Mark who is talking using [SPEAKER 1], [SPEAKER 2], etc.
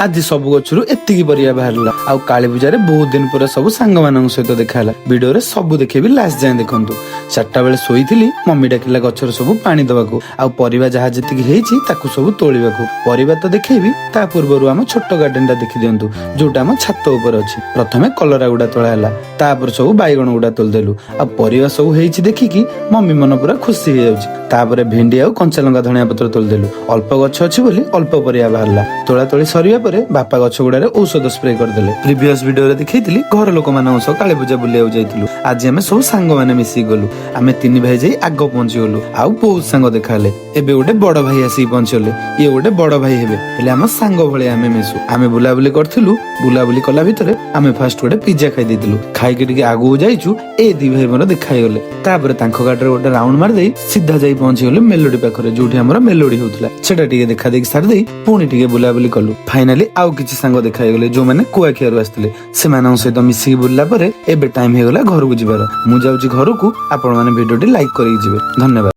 [SPEAKER 1] आज सब गचरु एतिकी परिया बाहरला आउ काली पूजा बहुत दिन पर सब सांग मान सहित देखाला वीडियो रे सब देखेबी लास्ट जाए देखंतु। 4टा बेले सोईथिली मम्मी डाकिला गचर सब पानी दबाकू आउ परिबा जहा जतिकी हेइची ताकू सब तोलिबाकू परिबा तो देखेबी ता पूर्वरु हम छोट गार्डन टा देखि दियंतु जोटा हम छात ऊपर अछि। प्रथमे कलरा गुडा तोळा हला तापर सब बाइगण गुडा तोल देलु आ परिबा सब हेइची देखिकी मम्मी मन पूरा खुशी हे जाउची। तापर भेंडी आउ कंचा लंका धनिया पत्र तोल देलु अल्प गछ अछि बोली अल्प परिया बाहरला तोळा तोळी सरिया परे बापा गछ गुडारे औषध स्प्रे कर देले। प्रीवियस वीडियो रे देखैतिली घर लोक मानन सह काली पूजा बुलिया जाइतिलु आज हम सब सांग माने मिसी गलु आमे तीन भाई जाई आग पहुंची गलु आउ बहुत सांग देखाले एबे गोटे बड़ भाई आसी पहुंचले ये गोटे बड़ भाई हेबे हेले हम सांग भले आमे मिसु आमे बुलाबुली करथिलु बुलाबुली कला भितरे आमे फास्ट गोटे पिज्जा खाइ देतिलु खाइ के आगु जाइचु ए दी भाई मोर देखाइ गले तापर तांखो गाडरे गोटे राउंड मार देई सीधा जाई पहुंची गले मेलोडी पाखरे जोठी हमर मेलोडी होतला सेटा टिके देखा देखि सार देई पुणी टिके बुलाबुली कलु। फाइनली आउ किछि सांग देखाइ गले जो माने कुआखियारु आस्थिले सेमानन सहित मिसी बुलला परे एबे टाइम हे गला घर को जिबार मु जाउची घर को आपण माने वीडियो टी लाइक करि जिवे। धन्यवाद।